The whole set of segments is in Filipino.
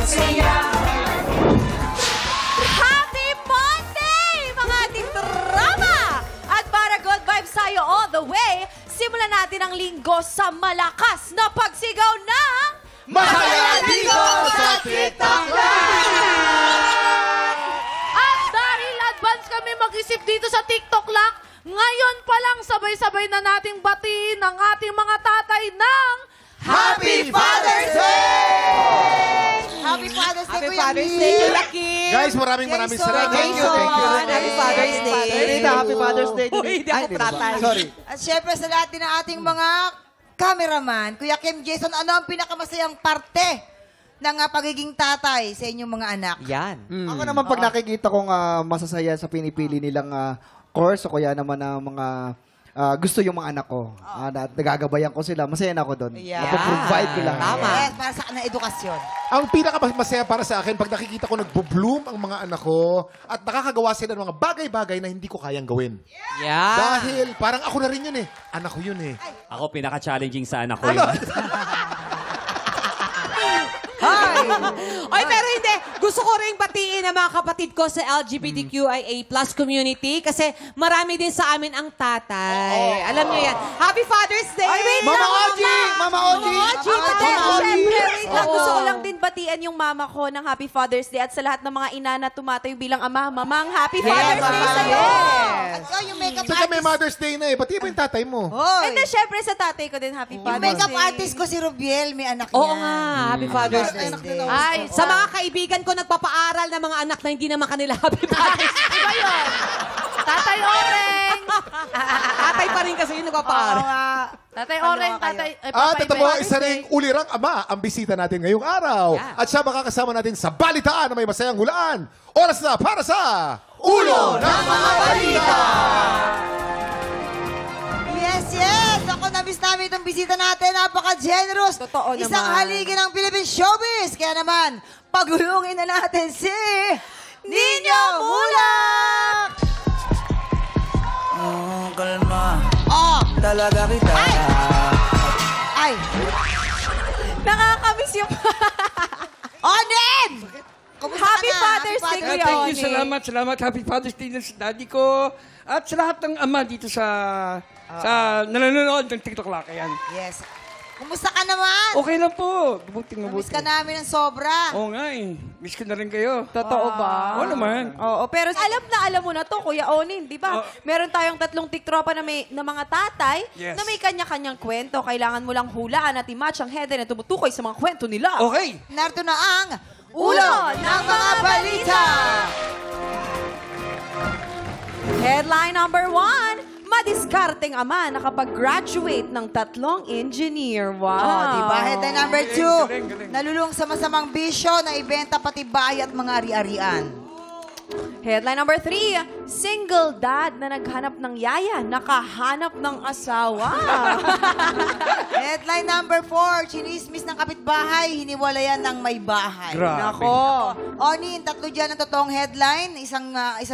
masaya. Happy Monday, mga ating drama! At para good vibes tayo all the way, simulan natin ang linggo sa malakas na pagsigaw ng... Masaya dito sa TikTok At dahil advance kami mag-isip dito sa TikTok Lock, ngayon pa lang sabay-sabay na nating batiin ang ating mga tatay ng... Happy Father's Day! Happy Father's Day, Happy Kuya Father's Kim. Day, Kuya Kim! Guys, maraming salamat. Thank you. Happy Father's Day! Rita, Happy Father's Day. Uy, hindi ako tatay. Sorry. At syempre sa lahat din ng ating mga cameraman, Kuya Kim, Jason, ano ang pinakamasayang parte ng pagiging tatay sa inyong mga anak? Yan. Ako naman pag nakikita kong masasaya sa pinipili nilang course o kaya naman mga gusto yung mga anak ko. Nagagabayan ko sila. Masaya na ako doon. Yeah. Mapaprovide ko lang. Tama. Yes, para sa kanang edukasyon. Ang pinakamasaya para sa akin, pag nakikita ko nagbo-bloom ang mga anak ko at nakakagawa sila ng mga bagay-bagay na hindi ko kayang gawin. Yeah. Dahil parang ako na rin yun eh. Anak ko yun eh. Ako pinaka-challenging sa anak ko yun. Oy, pero hindi. Gusto ko rin batiin ang mga kapatid ko sa LGBTQIA+ community kasi marami din sa amin ang tatay. Alam niyo yan. Happy Father's Day! Mama Oji! Mama Oji! Siyempre, wait lang. Oo. Gusto ko lang din batian yung mama ko ng Happy Father's Day at sa lahat ng mga ina na tumatayo bilang ama, mamang Happy Father's Day sa'yo! At yung makeup Saka may artist. Mother's Day na eh. Pati ba yung tatay mo? Hoy! And then, syempre, sa tatay ko din Happy Yung Father's makeup Day. artist ko si Rubiel, may anak Oo niya. nga. Happy Father's Day. Ay, Sa mga kaibigan ko nagpapaaral ng mga anak na hindi naman kanila Happy Father's Day. iba yun. Tatay Oreng. Tatay pa rin kasi yung nagpapaaral. Tatay Oreng, tatay... Ay, At Papay ito po, Bay. isa ring ulirang ama ang bisita natin ngayong araw. Yeah. At siya makakasama natin sa balitaan na may masayang hulaan. Oras na para sa Ulo ng Mga Balita! Yes, yes! Ako, na-miss namin itong bisita natin. Napaka-generous. Totoo Isang naman. haligi ng Philippine Showbiz. Kaya naman, pagulungin na natin si... Nino Mulak! Kalma, Oh! talaga kita. Ay! Nakakamiss yung... Onin! Kumusta ka Happy na? Father's Day, Kuya Thank you, Oni. salamat. Happy Father's Day sa daddy ko. At sa lahat ng ama dito sa nanonood ng TikTok Lock. Ayan. Yes. Kumusta ka naman? Okay lang po. Mabuting Na-miss mabuti. ka namin ng sobra. Oo nga eh. Miss ko na rin kayo. Totoo ba? Oo naman. Oo, pero alam mo na to, Kuya Onin, di ba? Oh. Meron tayong 3 tiktropa na mga tatay Yes. na may kanya-kanyang kwento. Kailangan mo lang hulaan at i-match ang header na tumutukoy sa mga kwento nila. Okay. Narito na ang Ulo ng Mga Balita! Headline number 1, madiskarteng ama nakapag-graduate ng 3 engineer. Wow. Oh, diba? Headline number 2, galing. nalulung sa masamang bisyo na ibenta pati bahay at mga ari-arian. Headline number 3, single dad na naghanap ng yaya, nakahanap ng asawa. Headline number 4, chinismis ng kapitbahay, hiniwalayan ng may bahay. Grabe. Nako. Onin, 3 dyan ang totoong headline. Isa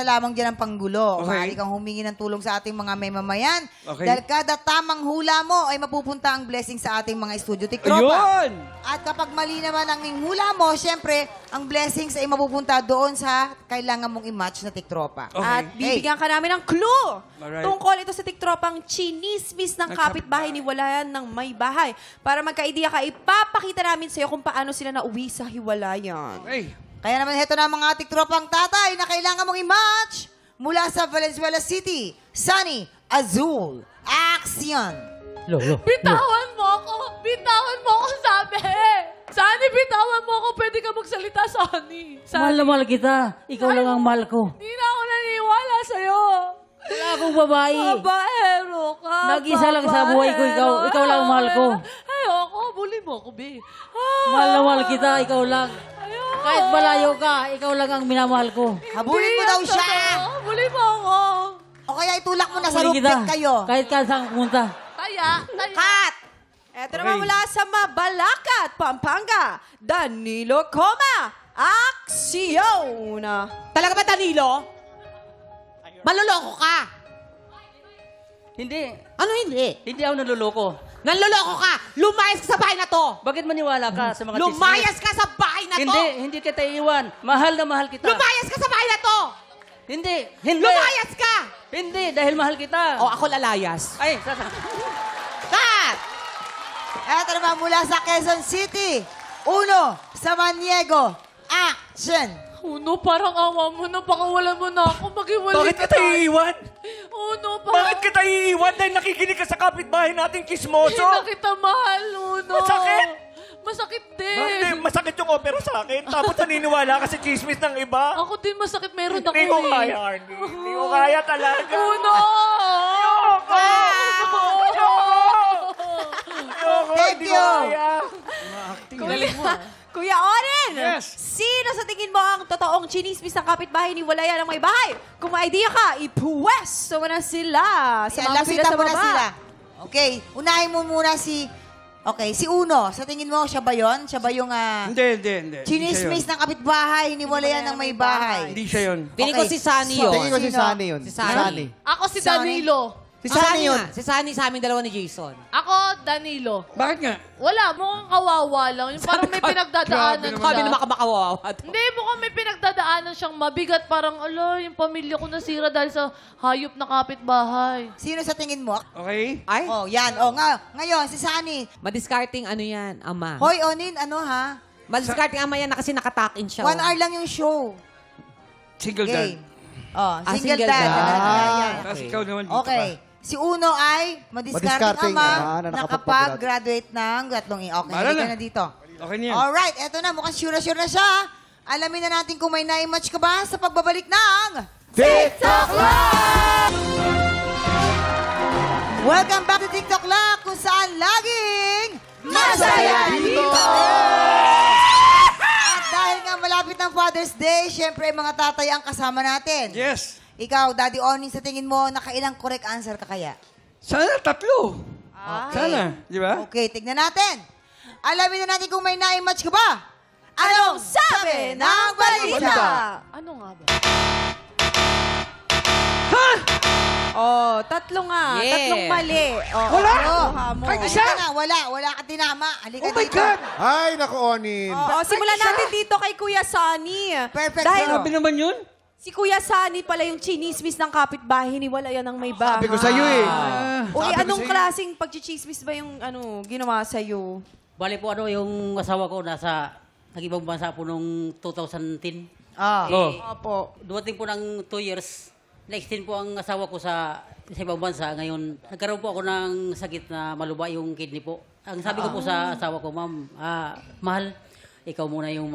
lamang dyan ang panggulo. Okay. Maaari kang humingi ng tulong sa ating mga may mamayan. Okay. Dahil kada tamang hula mo ay mapupunta ang blessing sa ating mga studio tiktropa. Ayun! At kapag mali naman ang hula mo, syempre, ang blessings ay mapupunta doon sa kailangan mong i-match na tiktropa. Okay. At bibigyan ka namin ng clue. Alright. Tungkol ito sa tiktropang chinismis ng kapitbahay ni walayan ng may bahay. Para magka-idea ka, ipapakita namin sa'yo kung paano sila nauwi sa hiwalayan. Hey. Kaya naman, heto na ang mga tiktropang tatay na kailangan mong i-match mula sa Valenzuela City, Sunny, Azul, Action! Bitawan mo ako! Bitawan mo ako, sabi! Sani, bitawan mo ako. Pwede ka magsalita, Sani. Mahal na mahal kita. Ikaw lang ang mahal ko. Hindi na ako naniniwala sa'yo. Wala akong babae. Babaero ka. Nag-isa lang sa buhay ko, ikaw. Ikaw lang ang mahal ko. Ayoko, bully mo ako, Bi. Mahal na mahal kita, ikaw lang. Ayoko. Kahit malayo ka, ikaw lang ang minamahal ko. Habulin mo daw siya! Bully mo ako. O kaya itulak mo na sa Huli roof kita. deck kayo. Kahit ka saan pumunta. Taya. Cut! Eto naman mula sa Mabalacat, Pampanga, Danilo Coma, Aksyon! Talaga ba, Danilo? Maloloko ka. Hindi. Ano hindi? Hindi ako naluloko. Nanloloko ka! Lumayas ka sa bahay na to! Bakit maniwala ka sa mga Lumayas ka sa bahay na to! Hindi kita iiwan. Mahal na mahal kita. Lumayas ka sa bahay na to! Hindi. Lumayas ka! Hindi, dahil mahal kita. O, ako lalayas. Ay, Cut! Eto naman mula sa Quezon City. Uno, Samaniego. Action! Uno, parang awa mo na. Baka wala mo na ako. Mag-iwalay Bakit kita iiwan? Uno, parang... Bakit kita iiwan? Dahil nakikinig ka sa kapitbahay nating chismoso. Hindi na kita mahal, Uno. Masakit? Masakit din. Bakit? Masakit yung opera sa akin. Tapos naniniwala ka sa chismis ng iba. Ako din masakit. Meron ako Hindi ko eh. kaya, Arnie. Hindi ko kaya talaga. Uno! Ayoko! Ayoko! Thank Hindi ko you. kaya. Kuya Oren, Yes. sino sa tingin mo ang totoong chinismis ng kapitbahay ni Walayan ng may bahay? Kung may idea ka, ipuwesto mo na sila. Sa Yan, mga pila lapitan sa mo na baba. sila. Okay, unahin mo muna si... Okay, si Uno. Sa tingin mo, siya ba yun? Siya ba yung Hindi. chinismis ng kapitbahay, hiniwalayan ng may bahay? Hindi siya yun. Piling ko Okay. si Sunny So, yun. Tingin ko si Sino? Sunny yun. Si Sunny. Ako si Sunny? Danilo. Si Si Sunny yun. nga. Si Sunny sa aming dalawa ni Jason. Ako, Danilo. Bakit nga? Wala, mukhang kawawa lang. Yung parang may pinagdadaanan siya. Sabi naman makawawat. Hindi, mukhang may pinagdadaanan siyang mabigat. Parang, ala, yung pamilya ko nasira dahil sa hayop na kapitbahay. Sino sa tingin mo? Okay? Ay, Oh, yan. Oh, ngayon, si Sunny. madiscarding ano yan, ama. Hoy, Onin, ano ha? Madiscarding ama yan na kasi nakatakin siya. 1 hour lang yung show. Single dad. Game. Oh, single, single dad. dad. Yan. Tapos ikaw naman dito Okay. Si Uno ay madiscarding Madiscarding, ama na na nakapag-graduate. kapag-graduate ng tatlong Okay, Bahala hindi ka na. na dito. Okay na yan. Alright, eto na. Mukhang sure na siya. Alamin na natin kung may na-match ka ba sa pagbabalik ng TikTok Live! Welcome back to TikTok Live kung saan laging masaya dito! At dahil nga malapit ng Father's Day, syempre mga tatay ang kasama natin. Yes. Ikaw, Daddy Onin, sa tingin mo, nakailang correct answer ka kaya? Sana 3. Okay. Sana. Di ba? Okay, tignan natin. Alamin na natin kung may na-match ka ba. Anong sabi ng balita? Ano nga ba? Oh, tatlo nga. Yeah. Tatlong mali. Oh, Wala? Mo. Kahit Halika na, wala ka tinama. Halika Oh my dito. God! Ay, naku, Onin. Oh, simulan natin dito kay Kuya Sunny. Perfect. Dahil Sabi naman yun? si Kuya Sunny pala yung chinismis ng kapitbahay ni Walayan ng may bahay. Sabi ko sa'yo eh. Uy, Sabi ko anong sa'yo. klaseng pagchichismis ba yung ginawa sa'yo? Bali po yung asawa ko nag-ibang bansa po nung 2010. Oh. Opo. Dumating po ng 2 years. Na-extend po ang asawa ko sa ibang bansa. Ngayon, nagkaroon po ako ng sakit na maluba yung kidney po. Ang sabi ko po sa asawa ko, ma'am, mahal, ikaw muna yung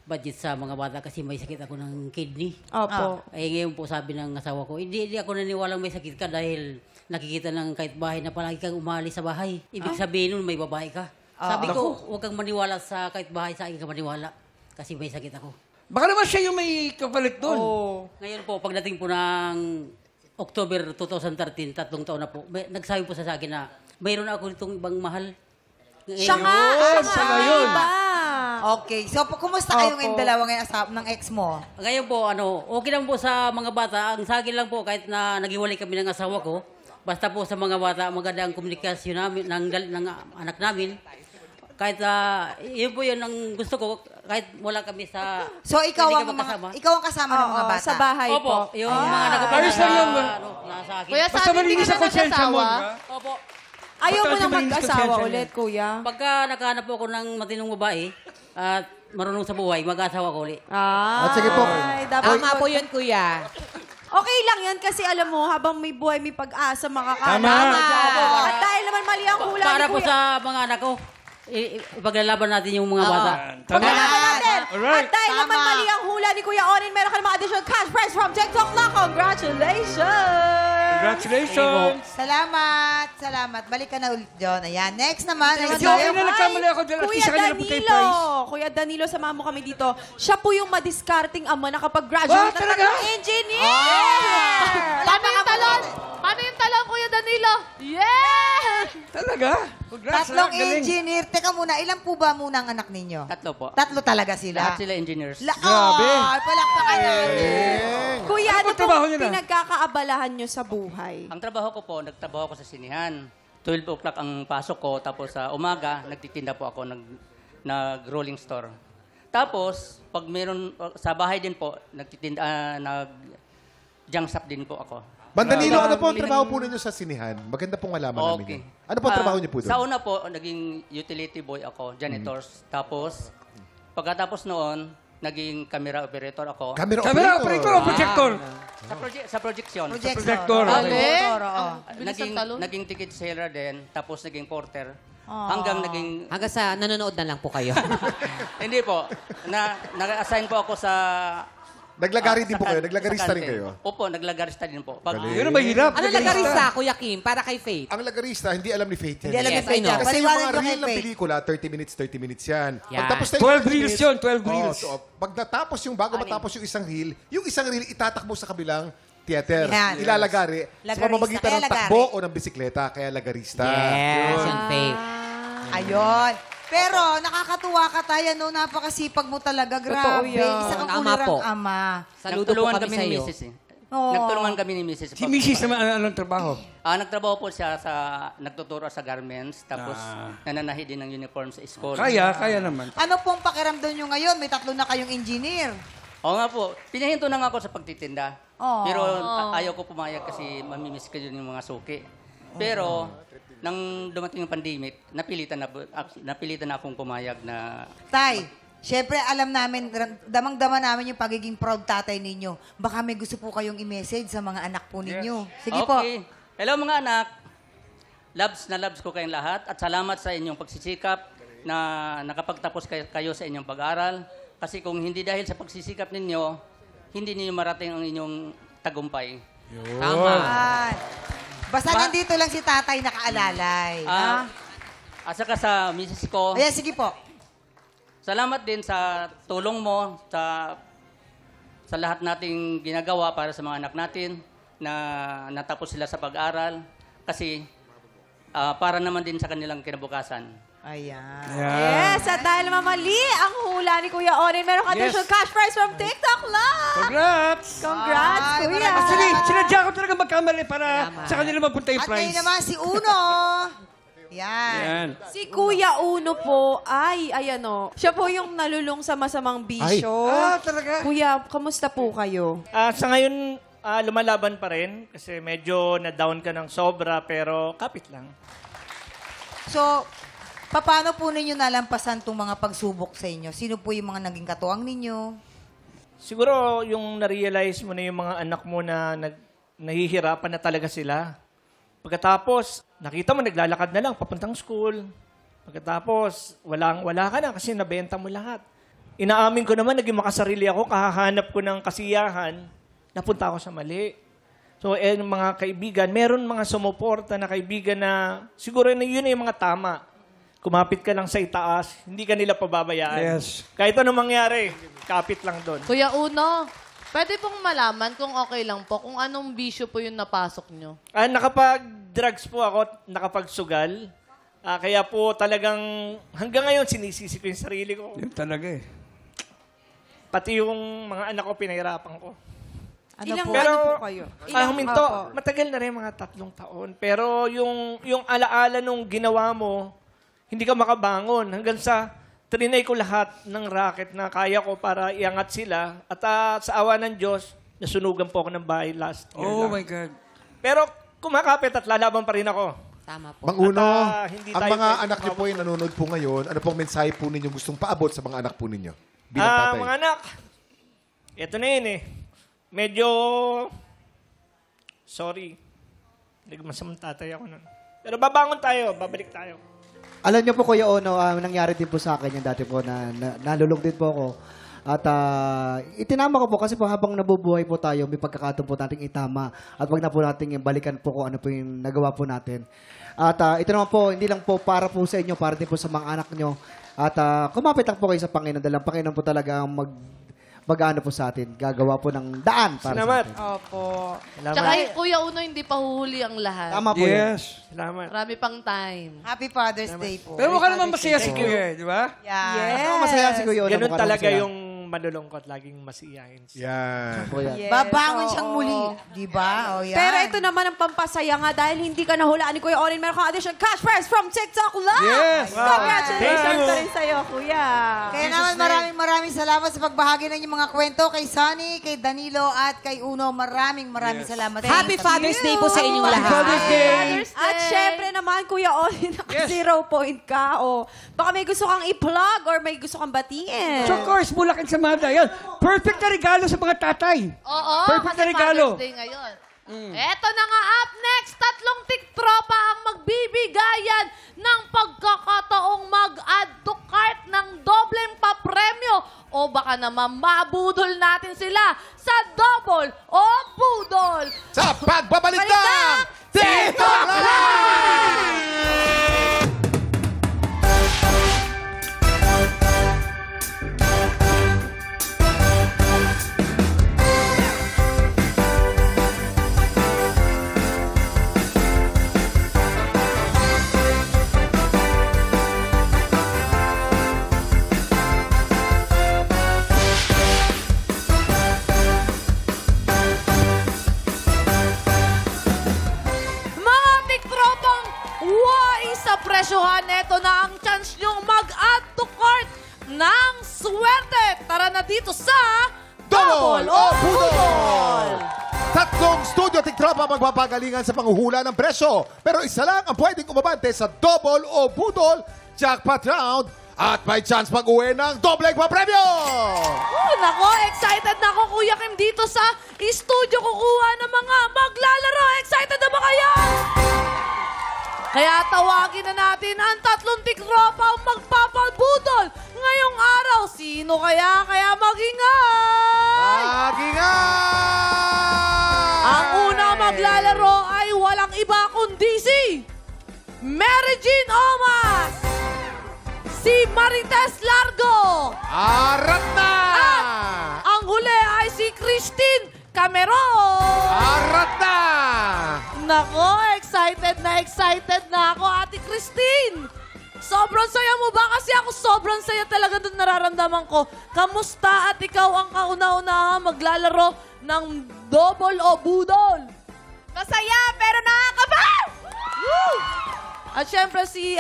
budget sa mga bata kasi may sakit ako ng kidney. Opo. Ngayon po sabi ng asawa ko, hindi ako naniwalang may sakit ka dahil nakikita ng kahit bahay na palagi kang umalis sa bahay. Ibig sabihin nun may babae ka. Sabi ko, huwag kang maniwala sa kahit bahay, sa akin ka maniwala kasi may sakit ako. Baka naman siya yung may kapalit doon. Ngayon po, pagdating po ng October 2013, 3 taon na po, nagsabi po sa akin na mayroon ako itong ibang mahal. Siya nga! Siya nga yun. Iba. Okay, so kumusta kayo ngayon dalawa ngayon ng ex mo? Ngayon po, okay lang po sa mga bata. Ang sa akin lang po, kahit na naghiwalay kami ng asawa ko, basta po sa mga bata, maganda ang komunikasyon namin, ng anak namin. Kahit yun po yun ang gusto ko, kahit wala kami sa... So ikaw hindi ang kami kasama. ikaw ang kasama ng mga Oo, bata? sa bahay Opo, po. yung mga nagpunta Ayos lang yun, ba? nasa akin. Kuya, Basta sabi hindi malinis ka sa na konsensya mo, nag-asawa. di ba? Opo. Ayaw mo Basta nang malinis mag-asawa konsensya ulit, kuya? Pagka nakahanap po ako ng matinong babae at marunong sa buhay, mag-asawa ko ulit. At sige po. Dapat Tama po yun, kuya. Okay lang yan kasi alam mo, habang may buhay, may pag-asa, makakaanak. Tama. At dahil naman mali ang hula Para ni po kuya. sa mga anak ko, ipaglalaban natin yung mga bata. Tama. Pagkakalaban natin. Alright. At dahil naman Tama. mali ang hula ni Kuya Onin, meron ka naman additional cash prize from TikTok Lock. Congratulations! Congratulations. Salamat. Balik ka na ulit doon. Ayan, next naman. Kasi okay na nagkamali ako dyan. At Kuya isa kanila po tayo Danilo. prize. Kuya Danilo, samahan mo kami dito. Siya po yung madiscarding ama na kapag Wow, graduate na talaga? tatlong engineer. Paano yung talon? Paano yung talon, Kuya Danilo? Yeah! Talaga? Congrats. Tatlong galing. engineer. Teka muna, ilan po ba muna ang anak ninyo? 3 po. Tatlo talaga sila. Lahat sila engineers. Grabe. Oh, palakpakan natin. Kuya, Ano ano po trabaho pong niyo na? pinagkakaabalahan nyo sa buhay? Ang trabaho ko po, nagtrabaho ko sa sinihan. 12 o'clock ang pasok ko, tapos sa umaga, nagtitinda po ako, nag-rolling store. Tapos, pag meron, sa bahay din po, nag-junk shop din po ako. Bandanilo, ano po ang trabaho po ninyo sa sinihan? Maganda pong malaman namin yun. Ano po ang trabaho niyo po doon? Sa una po, naging utility boy ako, janitors. Tapos, pagkatapos noon, naging camera operator ako. Camera operator o projector? Sa projection. Projector. Naging ticket seller din, tapos naging porter. Hanggang sa nanonood na lang po kayo. Hindi po. Nag-assign po ako sa... Naglagari din po kayo? Naglagarista rin kayo? Opo, naglagarista din po. Yun ang mahirap. Ano lagarista, Kuya Kim, para kay Faith? Ang lagarista, hindi alam ni Faith yan. Hindi alam ni Faith yan. Kasi yung mga Paliwanag reel kay ng Faith. pelikula, 30 minutes yan. Yan. Pagtapos na 12 reels yun, 12 reels. Pag natapos bago matapos yung isang reel, itatakbo sa kabilang theater. Yan. Ilalagari sa Lagarista. pamamagitan ng Kaya lagari. takbo o ng bisikleta. Kaya lagarista. Yes, yung Faith. Ayun. Pero nakakatuwa ka tayo, no? Napakasipag mo talaga. Grabe. yan. Isa kang Ama po. ulirang ama. Saludo po kami sa ni iyo. Mrs. Oo. Nagtulungan kami ni Mrs. Si Mrs. naman, anong trabaho? Nagtrabaho po siya nagtuturo sa garments, tapos nananahi din ng uniform sa school. Kaya naman. Ano pong pakiramdam nyo ngayon? May 3 na kayong engineer. Oo nga po. Pinahinto na nga ako sa pagtitinda. Oh. Pero ayaw ko pumayag kasi mamimiss ko yun yung mga suki. Pero nang dumating yung pandemic, napilitan na akong pumayag na... Tay, syempre alam namin, damang-dama namin yung pagiging proud tatay ninyo. Baka may gusto po kayong i-message sa mga anak po ninyo. Sige po. Okay. Hello mga anak. Loves ko kayong lahat at salamat sa inyong pagsisikap na nakapagtapos kayo sa inyong pag-aaral. Kasi kung hindi dahil sa pagsisikap ninyo, hindi ninyo marating ang inyong tagumpay. Tama. Basta nandito lang si tatay nakaalalay. At saka sa misis ko, Ayan, sige po. salamat din sa tulong mo sa lahat nating ginagawa para sa mga anak natin na natapos sila sa pag-aral. Kasi para naman din sa kanilang kinabukasan. Ayan. Yes, at dahil mamali ang hula ni Kuya Onin, meron ka additional cash prize from TikTok Live! Congrats! Congrats, Ay, Kuya! maraming Actually, sinadya ko talaga magkamali para sa kanila mapunta yung At ngayon prize. naman si Uno. Yan. Yan. Si Kuya Uno po, ayan o, siya po yung nalulong sa masamang bisyo. Talaga? Kuya, kamusta po kayo? Sa ngayon, lumalaban pa rin kasi medyo na-down ka ng sobra pero kapit lang. So, paano po ninyo nalampasan itong mga pagsubok sa inyo? Sino po yung mga naging katuwang ninyo? Siguro yung na-realize mo na yung mga anak mo na nahihirapan na talaga sila. Pagkatapos, nakita mo naglalakad na lang papuntang school. Pagkatapos, wala ka na kasi nabenta mo lahat. Inaamin ko naman, naging makasarili ako, kahahanap ko ng kasiyahan, napunta ako sa mali. So, mga kaibigan, meron mga sumuporta na kaibigan na siguro na yun yung mga tama. Kumapit ka lang sa itaas, hindi ka nila pababayaan. Yes. Kahit anong mangyari, kapit lang doon. Kuya Uno, pwede pong malaman kung okay lang po, kung anong bisyo po yung napasok nyo. Nakapag-drugs po ako, nakapagsugal. Kaya po talagang hanggang ngayon sinisisi ko yung sarili ko. Yun talaga eh. Pati yung mga anak ko, pinahirapan ko. Ilang Pero, ano po kayo? huminto, matagal na rin, mga 3 taon. Pero yung alaala nung ginawa mo, hindi ka makabangon. Hanggang sa trinay ko lahat ng racket na kaya ko para iangat sila. At sa awa ng Diyos, nasunugan po ako ng bahay last year Oh lang. my God. Pero kumakapit at lalaban pa rin ako. Tama po. Mang Uno, hindi ang tayo mga pwede anak niyo po yung nanonood po ngayon, ano pong mensahe po ninyo gustong paabot sa mga anak po ninyo? Bilang tatay. Mga anak, ito na yun eh. Medyo, sorry. Nagmasamang tatay ako nun. Pero babangon tayo, babalik tayo. Alam niyo po, Kuya Ono, nangyari din po sa akin yung dati po na nalulog din po ako. At itinama ko po kasi po habang nabubuhay po tayo, may pagkakataon po nating itama. At wag na po nating balikan po kung ano po yung nagawa po natin. At ito naman po, hindi lang po para po sa inyo, para din po sa mga anak nyo. At kumapit lang po kayo sa Panginoon. Dahil ang Panginoon po talaga ang mag-ano po sa atin. Gagawa po ng daan para Salamat. sa atin. Opo. Tsaka Kuya Uno, hindi pa huhuli ang lahat. Tama po yun. Yes. Salamat. Marami pang time. Happy Father's Day po. Pero mukha naman masaya si Kuya, di ba? Yan. Yes. Ano masaya si Kuya Ono? Ganun mukha naman talaga masaya. yung malulungkot, laging masiyahin siya. Yan. Yes, Babangon oo. siyang muli. Di ba? O yan. Pero ito naman ang pampasaya nga dahil hindi ka nahulaan ni Kuya Orin. Meron kang additional cash prize from TikTok Live! Yes! Congratulations pa rin sa'yo, Kuya. Kaya naman maraming salamat sa pagbahagi ng inyong mga kwento kay Sunny, kay Danilo at kay Uno. Maraming salamat. Happy Father's Day po sa inyong lahat. Father's Day! At syempre naman, Kuya Orin, naka-0 point ka. O baka may gusto kang i-plug or may gusto kang batiin. So, of course, Bulacan sa Mada. Yan. Perfect na regalo sa mga tatay. Oo, Perfect kasi na regalo. Father's Day ngayon. Eto na nga, up next, 3 tiktropa ang magbibigayan ng pagkakataong mag-add to cart ng dobleng papremyo. O baka naman mabudol natin sila sa double o budol. Sa pagbabalik ng TikTok Live! Mga tiktropang wais sa presyohan, eto na ang chance nyong mag-add to cart ng swerte. Tara na dito sa Double o Budol! 3 studio tiktropa magpapagalingan sa panghuhula ng presyo. Pero isa lang ang pwedeng umabante sa Double o Budol Jackpot Round at may chance mag-uwi ng dobleng papremyo! Nako, excited na ako, Kuya Kim, dito sa studio kukuha ng mga maglalaro. Excited na ba kayo? Kaya tawagin na natin ang 3 tiktropa ang magpapabudol ngayong araw. Sino kaya? Kaya mag-ingay! Ang unang maglalaro ay walang iba kundi si Mary Jean Omas, si Marites Largo, Arat na! at ang huli ay si Christine Cameron. Arat na! Nako, excited na ako, Ate Christine. Sobrang saya mo ba? Kasi ako sobrang saya talaga doon nararamdaman ko. Kamusta at ikaw ang kauna-unahan maglalaro ng double o budol? Masaya pero nakakaba! Woo! At syempre si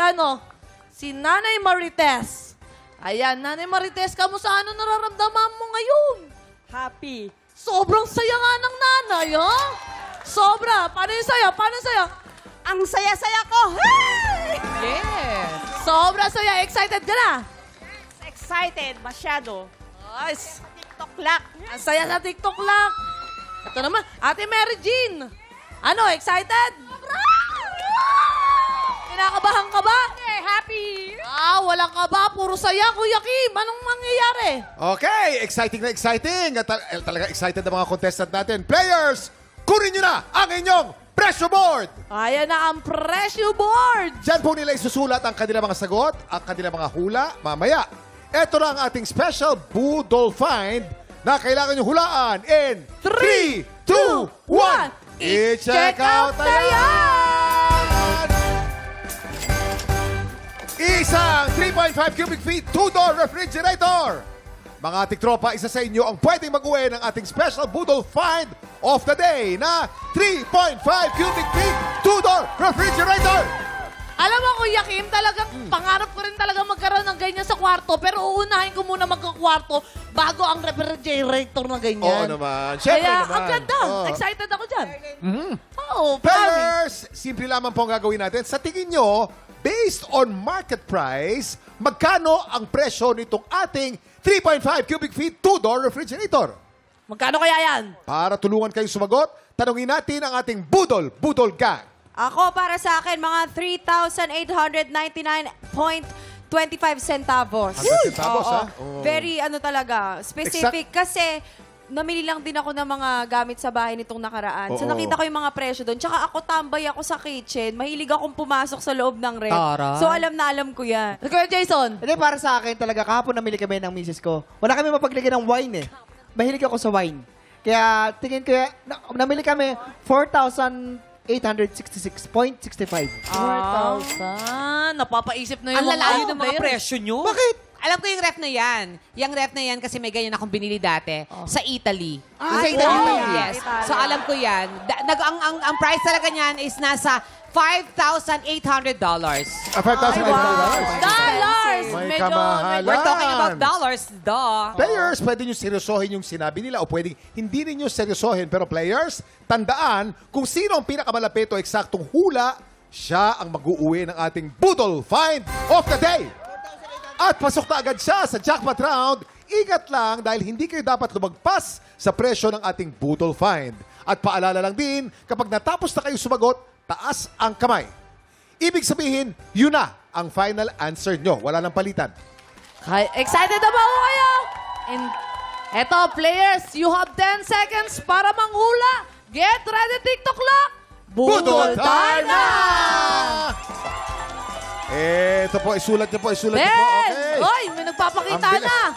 Nanay Marites. Ayan, Nanay Marites, kamusta ano nararamdaman mo ngayon? Happy. Sobrang saya nga ng nanay, ha? Sobra. Paano yung saya? Ang saya-saya ko. Hey! Yes. Sobra saya. Excited ka na? Excited, masyado. Nice. TikTok Lock. Ang saya sa TikTok lang. Ito naman, Ate Mary Jean. Ano, excited? Kinakabahan ka ba? Happy. Walang kaba. Puro saya, Kuya Kim. Anong mangyayari? Okay, exciting na exciting. At talaga excited ang mga contestant natin. Players, kunin nyo na ang inyong pressure board. Ayan na ang pressure board. Diyan po nila isusulat ang kanilang mga sagot, ang kanilang mga hula mamaya. Ito na ang ating special Budol Find na kailangan nyo hulaan in 3, 2, 1. I-check out na yan! Isang 3.5 cubic feet, 2-door refrigerator. Mga tiktropa, isa sa inyo ang pwedeng mag-uwi ng ating special Budol Find of the day na 3.5 cubic feet, 2-door refrigerator. Alam mo, Kuya Kim, talagang pangarap ko rin talaga magkaroon ng ganyan sa kwarto. Pero uunahin ko muna magkakwarto bago ang refrigerator na ganyan. Oo naman. Siyempre Kaya, naman. ang ganda. Oo. Excited ako dyan. Mhm. Oo, promise. Players, simple lamang po ang gagawin natin. Sa tingin nyo, based on market price, magkano ang presyo nitong ating 3.5 cubic feet, 2-door refrigerator? Magkano kaya yan? Para tulungan kayong sumagot, tanungin natin ang ating Budol Gang. Ako, para sa akin, mga 3,899.25 centavos. 100 centavos, Oo. ha? Oo. Very, talaga, specific. Kasi, namili lang din ako ng mga gamit sa bahay nitong nakaraan. So, Oo. nakita ko yung mga presyo doon. Tsaka ako, tambay ako sa kitchen. Mahilig akong pumasok sa loob ng ref. Taray. So, alam na alam ko yan. Kuya Jason. Hindi, para sa akin talaga, kahapon namili kami ng misis ko. Wala kami mapaglagay ng wine eh. Mahilig ako sa wine. Kaya, tingin ko, namili kami 4,866.65. 4,000. Napapaisip na yung Ang lalayo mga ng mga presyo nyo. Bakit? Alam ko yung ref na yan. Yung ref na yan kasi may ganyan akong binili dati sa Italy. Sa Italy. Yes. So alam ko yan. Ang price talaga niyan is nasa $5,800. $5,000. Dollars! May kamahalan. We're talking about dollars, duh. Players, pwede nyo seryosohin yung sinabi nila o pwedeng hindi ninyo seryosohin. Pero players, tandaan kung sino ang pinakamalapit o eksaktong hula, siya ang mag-uuwi ng ating Budol Find of the Day. At pasok na agad siya sa jackpot round. Ingat lang dahil hindi kayo dapat lumagpas sa presyo ng ating Budol Find. At paalala lang din, kapag natapos na kayo sumagot, taas ang kamay. Ibig sabihin, yun na ang final answer nyo. Wala nang palitan. Excited na ba ho kayo? And eto, players, you have 10 seconds para manghula. Get ready, TikTok clock. Budol time na! Ito po, isulat niyo po, isulat niyo po. Okay. Oy, may nagpapakita Ang bilis. na.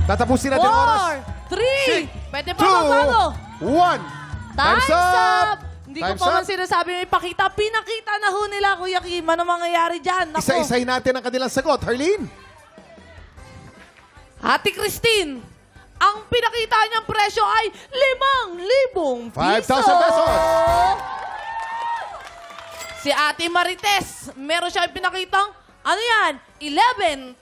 Tatapusin natin ang oras. 4, 3, pwede pa magbago. 1. Time's up! Hindi ko Time's pa man up. sinasabi may pakita. Pinakita na ho nila, Kuya Kim. Ano mangyayari dyan? Naku. Isa-isahin natin ang kanilang sagot. Harleen? Ate Christine, ang pinakita niyang presyo ay 5,000 piso. 5,000 pesos. Si Ate Marites, meron siyang pinakitang, ano yan? 11,000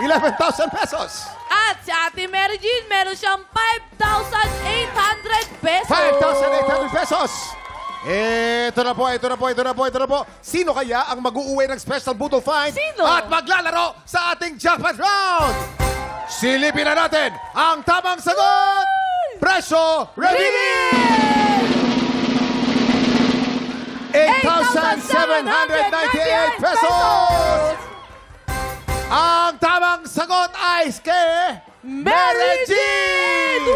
11,000 pesos. At si Ate Mary Jean, meron siyang 5,800 pesos. 5,800 pesos. Ito na po, ito na po, ito na po, ito na po. Sino kaya ang mag-uuwi ng special Budol Find? Sino? At maglalaro sa ating jackpot round? Silipin na natin ang tamang sagot! Presyo reveal! 8,798 pesos! Ang tamang sagot ay kay Mary Jean!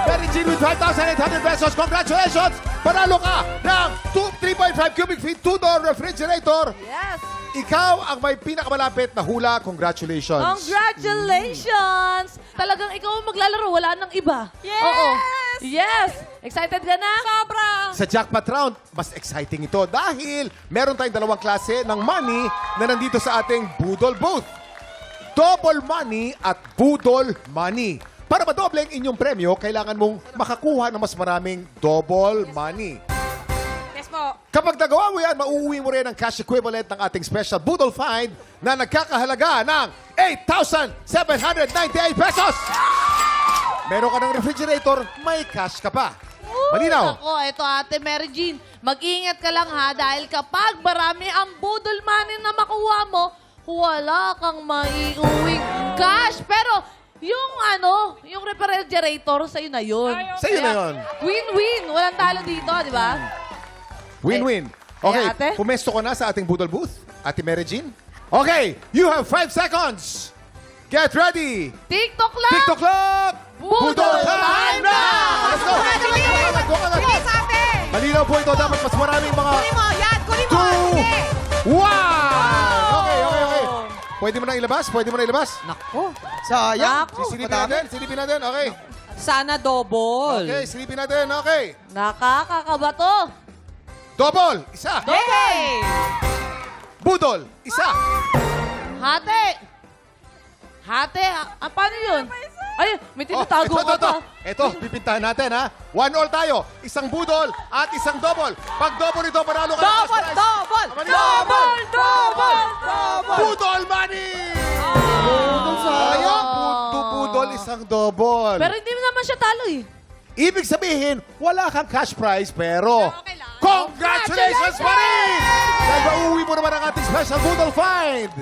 Mary Jean with 5,800 pesos. Congratulations! Panalo ka ng 3.5 cubic feet, 2-door refrigerator. Yes! Ikaw ang may pinakamalapit na hula. Congratulations! Congratulations! Talagang ikaw ang maglalaro, wala nang iba. Yes! Oo. Yes! Excited ka na? Sobra! Sa jackpot round, mas exciting ito dahil meron tayong dalawang klase ng money na nandito sa ating Budol booth. Double money at Budol money. Para madoble ang inyong premyo, kailangan mong makakuha ng mas maraming double money. Yes po. Kapag nagawa mo yan, mauuwi mo rin ang cash equivalent ng ating special Budol Find na nagkakahalaga ng 8,798 pesos. Meron ka ng refrigerator, may cash ka pa. Malinaw? Ako, ito Ate Mary Jean. Mag-iingat ka lang ha dahil kapag marami ang budol money na makuha mo, wala kang maiuwing cash. Pero yung refrigerator, sa'yo na yun. Sa'yo na yun. Win-win. Walang talo dito, di ba? Win-win. Okay, ate? pumesto ka na sa ating Budol booth, Ate Mary Jean. Okay, you have 5 seconds. Get ready. TikTok lang! TikTok clock! Budol time na! Let's go! Go agad! Bilis, ate! Malinaw po ito. Dapat mas maraming mga... Kunin mo, yan! Kunin mo! 2, 1! Okay. Pwede mo na ilabas? Pwede mo na ilabas? Nako. Sayang. Silipin natin. Silipin natin. Okay. Sana double. Okay, silipin natin. Okay. Nakakakaba to. Double. Isa. Hey! Budol. Isa. Hate! Paano yun? Ay, may tinatago ka pa. Ito, pipintahan natin, ha? 1 all tayo. Isang budol at isang double. Pag double ito, panalo ka ng cash prize. Double! Budol money! Sayang. Budol, isang double. Pero hindi naman siya talo eh. Ibig sabihin, wala kang cash prize, pero congratulations pa rin! Dahil mauuwi mo naman ang ating special Budol Find.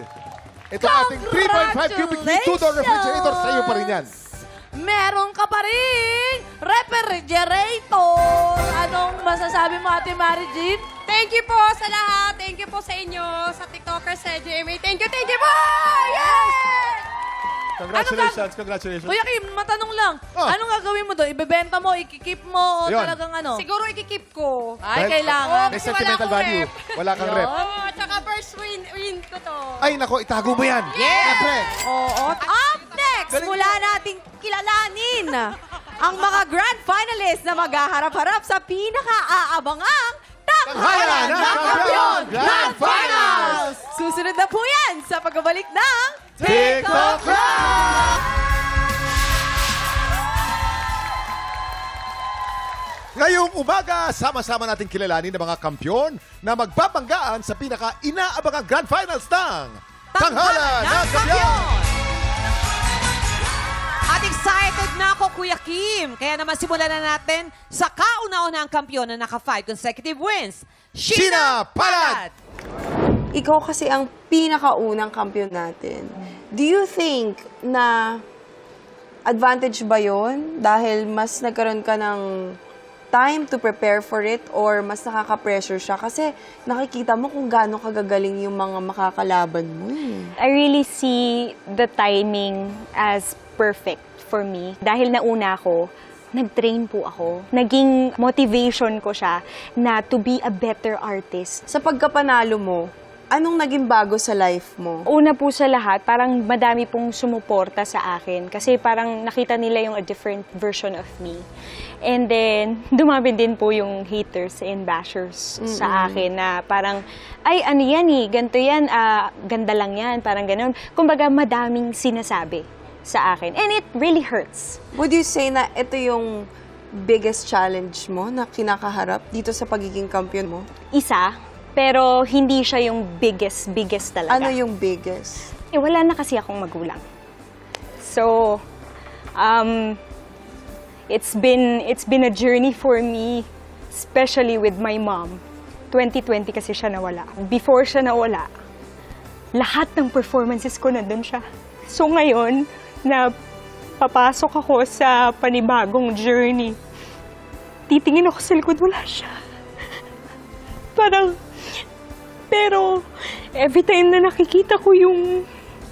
Ito ating 3.5 cubic feet, 2-door refrigerator. Sa iyo pa rin yan. Meron ka pa rin refrigerator. Anong masasabi mo, Ate Mary Jean? Thank you po sa lahat. Thank you po sa inyo, sa TikTokers, sa GMA. Thank you po! Yes! Congratulations. Kuya Kim, matanong lang. Anong gagawin mo doon? Ibebenta mo, ikikip mo, o Yun. talagang ano? Siguro ikikip ko. Ay, kailangan. May sentimental value. Wala kang rep. Oh, tsaka first win ko to. Ay, nako, itago mo yan. Siyempre. Oo. Up next, mula nating kilalanin ang mga grand finalists na maghaharap-harap sa pinaka-aabangang Tanghalan ng Kampiyon Grand Finals! Susunod na po yan sa pagbabalik ng TikTok Rock! Ngayong umaga, sama-sama natin kilalanin ng mga kampyon na magpapanggaan sa pinaka-inaabangang Grand Finals ng Tanghalan ng Kampiyon! At excited na ako, Kuya Kim. Kaya naman simulan na natin sa kauna-unang kampiyon na naka-5 consecutive wins, Sheena Palad! Ikaw kasi ang pinakaunang kampiyon natin. Do you think na advantage ba yun? Dahil mas nagkaroon ka ng time to prepare for it or mas nakaka-pressure siya? Kasi nakikita mo kung gaano kagagaling yung mga makakalaban mo. I really see the timing as perfect for me. Dahil nauna ako, nag-train po ako. Naging motivation ko siya na to be a better artist. Sa pagkapanalo mo, anong naging bago sa life mo? Una po sa lahat, parang madami pong sumuporta sa akin. Kasi parang nakita nila yung a different version of me. And then, dumami din po yung haters and bashers sa akin na parang, ay, ano yan eh, ganito yan, ganda lang yan, parang ganun. Kumbaga, madaming sinasabi sa akin. And it really hurts. Would you say na ito yung biggest challenge mo na kinakaharap dito sa pagiging kampiyon mo? Isa, pero hindi siya yung biggest talaga. Ano yung biggest? Eh, wala na kasi akong magulang. So, it's been a journey for me, especially with my mom. 2020 kasi siya nawala. Before siya nawala, lahat ng performances ko nandun siya. So ngayon, na papasok ako sa panibagong journey, titingin ako sa likod, wala siya. Parang, pero every time na nakikita ko yung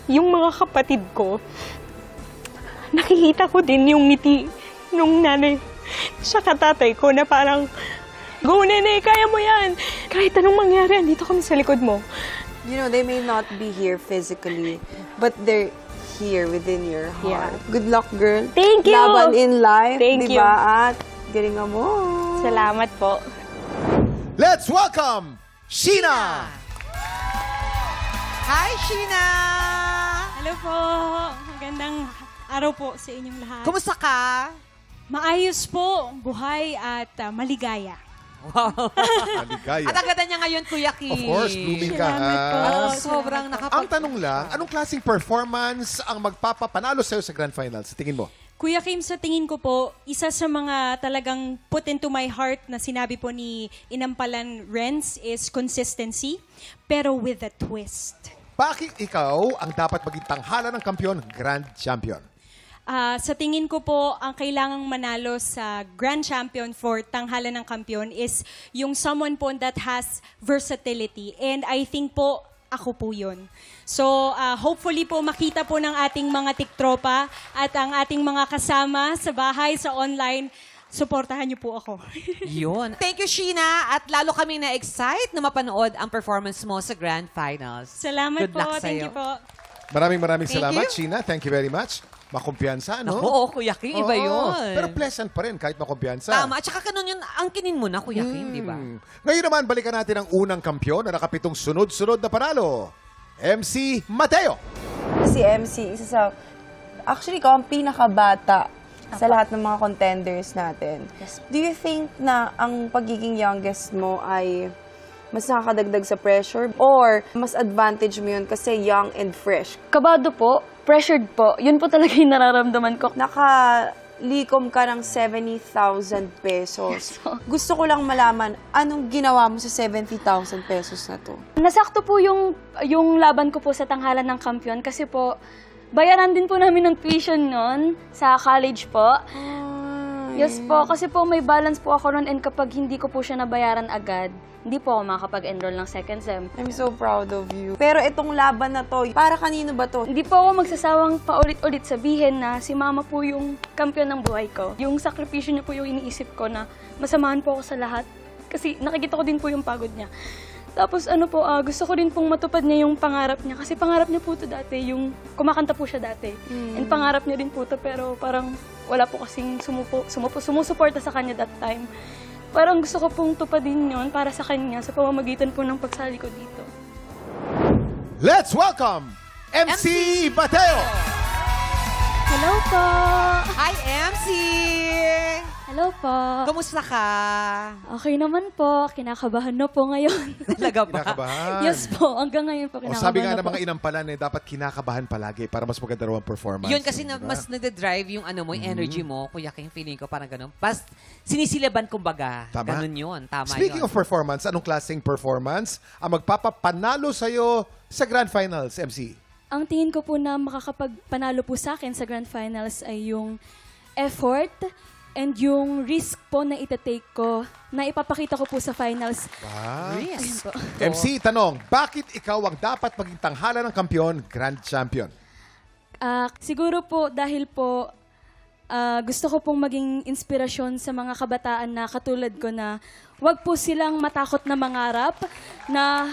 mga kapatid ko, nakikita ko din yung ngiti nung nanay sa katatay ko na parang, go nene, kaya mo yan. Kahit anong mangyari, andito kami sa likod mo. You know, they may not be here physically, but they're here within your heart. Yeah. Good luck, girl. Thank you! Laban in life, Thank diba? you. At galingan mo. Salamat po. Let's welcome Sheena! Hi, Sheena! Hello po. Magandang araw po sa inyong lahat. Kumusta ka? Maayos po, buhay at maligaya. Wow. Maligaya. At ang ganda niya ngayon, Kuya Kim. Of course, blooming ka. Salamat po. At sobrang Ang tanong lang, anong klaseng performance ang magpapapanalo sa'yo sa Grand Finals? Tingin mo? Kuya Kim, sa tingin ko po, isa sa mga talagang put into my heart na sinabi po ni Inampalan Renz is consistency, pero with a twist. Bakit ikaw ang dapat maging tanghalan ng kampiyon, Grand Champion? Sa tingin ko po, ang kailangang manalo sa Grand Champion for Tanghalan ng Kampiyon is yung someone po that has versatility. And I think po, ako po yun. So, hopefully po makita po ng ating mga tiktropa at ang ating mga kasama sa bahay, sa online, suportahan niyo po ako. Yun. Thank you, Sheena. At lalo kami na-excite na mapanood ang performance mo sa Grand Finals. Salamat Good po. luck Thank sa'yo. you po. Maraming Thank salamat, you. Sheena. Thank you very much. Makumpiyansa, no? Oo, Kuya Kim, iba Oo. yun. Pero pleasant pa rin kahit makumpiyansa. Tama. At saka ganun yun, angkinin mo na, Kuya Kim, di ba? Ngayon naman, balikan natin ang unang kampiyon na nakapitong sunod-sunod na panalo. MC Mateo. Si MC, isa sa... Actually, ikaw ang pinakabata sa lahat ng mga contenders natin. Do you think na ang pagiging youngest mo ay mas nakakadagdag sa pressure? Or mas advantage mo yun kasi young and fresh? Kabado po, pressured po. Yun po talaga yung nararamdaman ko. Nakalikom ka ng 70,000 pesos. Gusto ko lang malaman, anong ginawa mo sa 70,000 pesos na to? Nasakto po yung laban ko po sa Tanghalan ng Kampiyon kasi po, bayaran din po namin ng tuition nun sa college po. Yes po, kasi po may balance po ako nun and kapag hindi ko po siya nabayaran agad, hindi po ako makakapag-enroll ng second sem. I'm so proud of you. Pero itong laban na to, para kanino ba to? Hindi po ako magsasawang paulit-ulit sabihin na si mama po yung kampiyon ng buhay ko. Yung sakripisyo niya po yung iniisip ko na masamahan po ako sa lahat. Kasi nakikita ko din po yung pagod niya. Tapos ano po, gusto ko rin pong matupad niya yung pangarap niya. Kasi pangarap niya po ito dati, yung kumakanta po siya dati. And pangarap niya din po ito, pero parang wala po kasing sumusuporta sa kanya that time. Parang gusto ko pong tupadin yun para sa kanya sa pamamagitan po ng pagsali ko dito. Let's welcome MC Mateo. Hello po! Hi, MC! Hello po! Kamusta ka? Okay naman po. Kinakabahan na po ngayon. Talaga ba? Kinakabahan. Yes po. Hanggang ngayon po kinakabahan Sabi nga na ng po. mga inampalan dapat kinakabahan palagi para mas maganda raw ang performance. Yun kasi Diba? mas nade-drive yung ano mo, yung energy mo. Kuya King, feeling ko parang ganun. Pas sinisilaban kumbaga. Tama. Ganun yun. Tama Speaking yun. of performance, anong klaseng performance ang magpapapanalo sa'yo sa Grand Finals, MC? Ang tingin ko po na makakapagpanalo po sa akin sa Grand Finals ay yung effort and yung risk po na itatake ko na ipapakita ko po sa finals. Wow. Ayun po. MC, tanong, bakit ikaw ang dapat maging tanghalan ng kampiyon, Grand Champion? Siguro po dahil po gusto ko pong maging inspirasyon sa mga kabataan na katulad ko na wag po silang matakot na mangarap na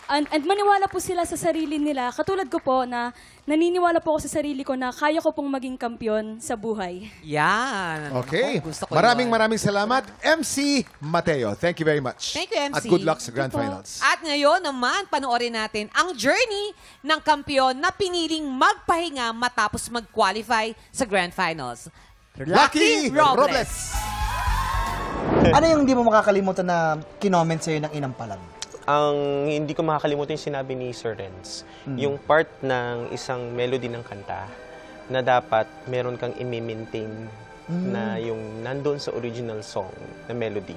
and maniwala po sila sa sarili nila. Katulad ko po na naniniwala po ako sa sarili ko na kaya ko pong maging kampiyon sa buhay. Yan. Okay. Ako, gusto ko Maraming yun. salamat, MC Mateo. Thank you very much. Thank you, MC. At good luck sa Grand Finals. At ngayon naman, panoorin natin ang journey ng kampiyon na piniling magpahinga matapos mag-qualify sa Grand Finals. Lucky Robles! Ano yung hindi mo makakalimutan na kinoment sa'yo ng inampalan? Ang hindi ko makakalimutan yung sinabi ni Sir Renz, yung part ng isang melody ng kanta na dapat meron kang i-maintain na yung nandun sa original song na melody.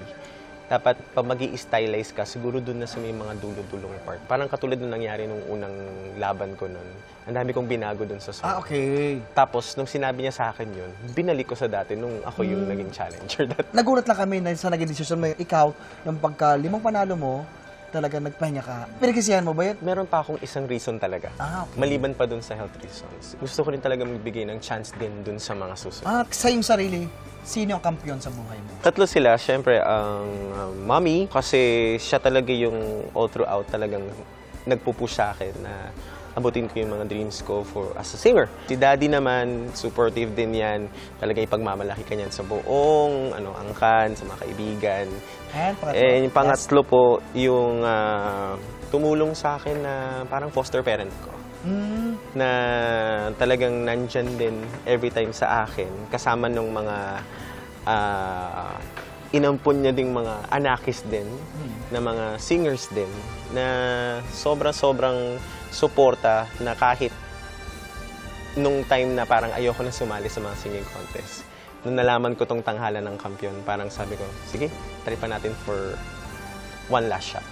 Dapat pag mag-i-stylize ka, siguro dun na sa may mga dulo-dulong part. Parang katulad nung nangyari nung unang laban ko nun. Ang dami kong binago dun sa song. Okay. Tapos, nung sinabi niya sa akin yun, binalik ko sa dati nung ako yung naging challenger dati. Nagulat lang kami na sa naging desisyon mo, ikaw, nung pagka 5 panalo mo, talaga nagpahinga ka. Pinagkisiyahan mo ba yun? Meron pa akong isang reason talaga. Okay. Maliban pa dun sa health reasons. Gusto ko rin talaga magbigay ng chance din dun sa mga susunod. At sa iyong sarili, sino ang kampiyon sa buhay mo? Tatlo sila. Siyempre, ang mommy, kasi siya talaga yung all throughout talagang nagpupush sa akin na abutin ko yung mga dreams ko as a singer. Si daddy naman, supportive din yan. Talaga ipagmamalaki ka niyan sa buong angkan, sa mga kaibigan. Yung pangatlo po, yung tumulong sa akin na parang foster parent ko. Na talagang nandyan din every time sa akin. Kasama nung mga inampun niya ding mga anakis din, na mga singers din, na sobrang suporta na kahit nung time na parang ayoko na sumali sa mga singing contest. Nung nalaman ko tong tanghalan ng kampiyon, parang sabi ko, sige, try pa natin for one last shot.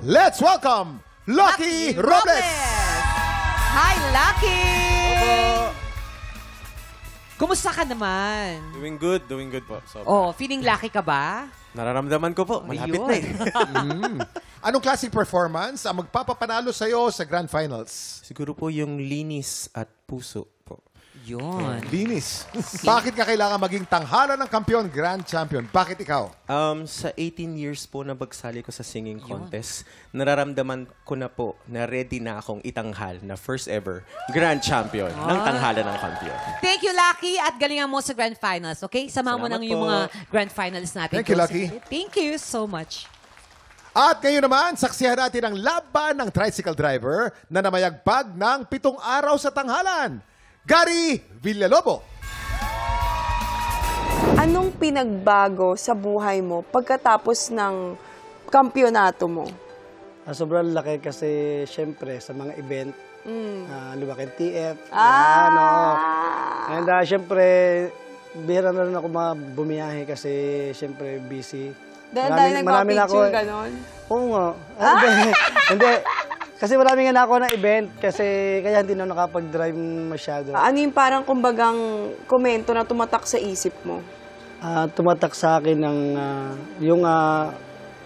Let's welcome Lucky Robles! Hi, Lucky! Kumusta ka naman? Doing good po. So, Feeling lucky ka ba? nararamdaman ko po, malapit na eh. Anong klaseng performance ang magpapapanalo sa'yo sa Grand Finals? Siguro po yung linis at puso po. Yun. Linis. Bakit ka kailangan maging tanghalan ng kampiyon, Grand Champion? Bakit ikaw? Sa 18 years po na bagsali ko sa singing contest, nararamdaman ko na po na ready na akong itanghal na first ever Grand Champion ng tanghalan ng kampiyon. Thank you, Lucky. At galingan mo sa Grand Finals, okay? Samahan mo Salamat nang yung po. mga Grand Finals natin. Thank you, Lucky. Thank you so much. At ngayon naman, saksihan natin ang laban ng tricycle driver na namayagpag ng 7 araw sa tanghalan. Gary Villalobo. Anong pinagbago sa buhay mo pagkatapos ng kampyonato mo? Sobrang laki kasi syempre sa mga event, Luwakin TF, And syempre, bihira na rin ako bumiyahe kasi syempre busy. Dahil nagpa-picture, ganon? Oo nga. Hindi. Kasi marami nga na ako na event kasi kaya hindi na nakapag-drive masyado. Ano yung parang kumbagang komento na tumatak sa isip mo? Tumatak sa akin ng yung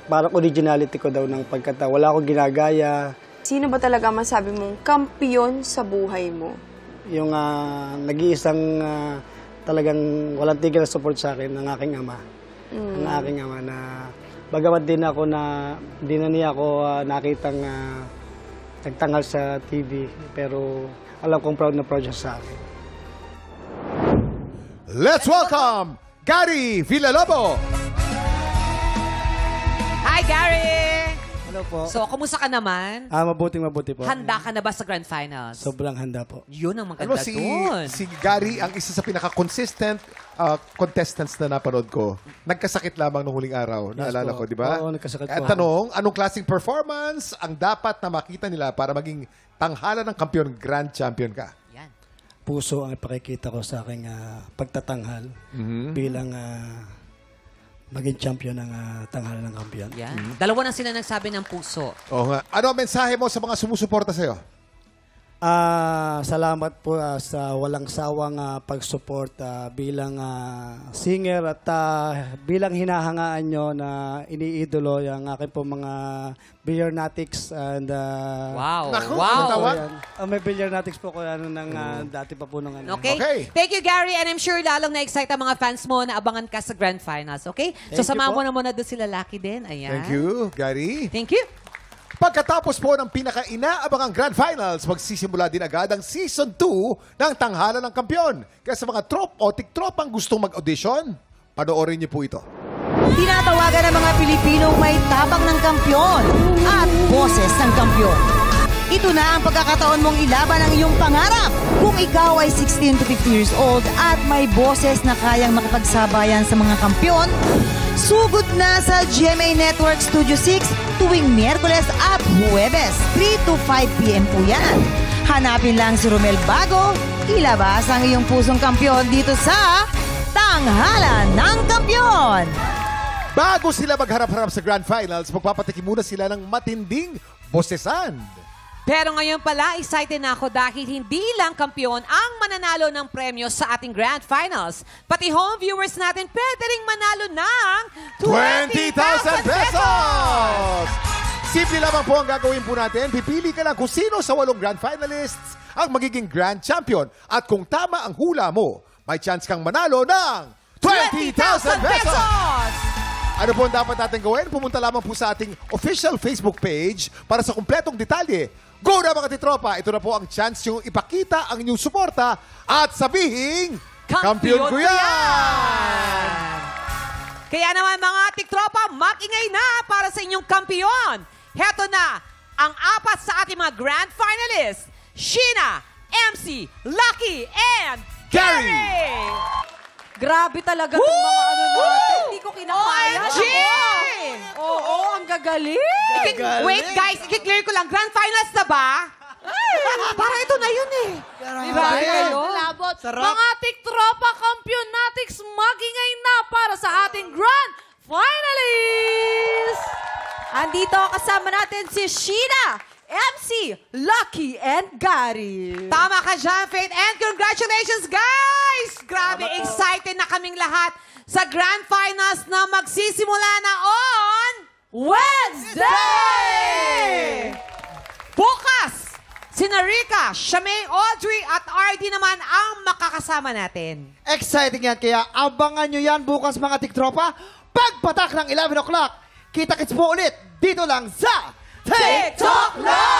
parang originality ko daw ng pagkata. Wala akong ginagaya. Sino ba talaga masabi mong kampiyon sa buhay mo? Yung nag-iisang talagang walang tigil na support sa akin ng aking ama. Ang aking ama na bagamat din ako na hindi na niya ako nakitang nagtangal sa TV, pero alam kong proud na proud siya sa akin. Let's welcome Gary Villalobo. Hi, Gary! Hello po. So, kumusta ka naman? Mabuti po. Handa ka na ba sa Grand Finals? Sobrang handa po. Yun ang Alam mo, maganda doon. si Gary ang isa sa pinaka-consistent contestants na napanood ko. Nagkasakit lamang nung huling araw. Naalala ko, di ba? Oo, nagkasakit At po. tanong, anong klaseng performance ang dapat na makita nila para maging tanghala ng kampiyon, grand champion ka? Puso ang ipakikita ko sa aking pagtatanghal bilang maging champion ng tanghalan ng kampiyon. Dalawa na sila nagsabi ng puso. Oo nga. Ano ang mensahe mo sa mga sumusuporta sa'yo? Salamat po sa walang sawang pag-support bilang singer at bilang hinahangaan nyo na iniidolo yung aking po mga Billionatics and Wow. Naku, Wow. ano tawag? may Billionatics po ko ng dati pa po nung ano. Okay? Thank you, Gary. And I'm sure lalong na-excite ang mga fans mo na abangan ka sa Grand Finals. Okay? So, Thank you samahan po. mo na muna doon sila Lucky din. Ayan. Thank you, Gary. Thank you. Pagkatapos po ng pinaka-inaabangang Grand Finals, magsisimula din agad ang Season 2 ng Tanghalan ng Kampiyon. Kaya sa mga tik-tropang gustong mag-audition, panoorin niyo po ito. Tinatawagan ng mga Pilipinong may tabang ng kampyon at boses ng kampyon. Ito na ang pagkakataon mong ilaban ang iyong pangarap. Kung ikaw ay 16 to 50 years old at may boses na kayang makipagsabayan sa mga kampyon, sugod na sa GMA Network Studio 6 tuwing Miyerkules at Huwebes, 3 to 5 p.m. po yan. Hanapin lang si Romel Bago, ilabas ang iyong pusong kampyon dito sa Tanghalan ng Kampyon. Bago sila magharap-harap sa Grand Finals, magpapatikim muna sila ng matinding bosesan. Pero ngayon pala, excited na ako dahil hindi lang kampiyon ang mananalo ng premyo sa ating Grand Finals. Pati home viewers natin pwede ring manalo ng 20,000 pesos! Simple lamang po ang gagawin po natin. Pipili ka lang kung sino sa 8 Grand Finalists ang magiging Grand Champion. At kung tama ang hula mo, may chance kang manalo ng 20,000 pesos! Ano po ang dapat natin gawin? Pumunta lamang po sa ating official Facebook page para sa kumpletong detalye. Go na mga titropa! Ito na po ang chance yung ipakita ang inyong suporta at sabihing, kampiyon ko yan! Kaya naman mga tiktropa, mag-ingay na para sa inyong kampiyon. Heto na ang 4 sa ating mga Grand Finalists. Sheena, MC, Lucky, and Gary! Grabe talaga itong mga ano natin. Hindi ko kinakaya. OMG! Oo, ang gagaling. Wait guys, i-clear ko lang. Grand Finals na ba? Para ito na yun eh. Grabe kayo. Mga tiktropa kampionatics, magingay na para sa ating Grand Finalists! Andito kasama natin si Sheena, MC, Lucky, and Gary. Tama ka dyan, Faith. And congratulations, guys! Grabe, excited na kaming lahat sa Grand Finals na magsisimula na on Wednesday! Bukas, sina Rica, Shamay, Audrey at RD naman ang makakasama natin. Exciting yan, kaya abangan nyo yan bukas mga tiktropa. Pagpatak ng 11 o'clock, kita-kits po ulit dito lang sa TikTok Live!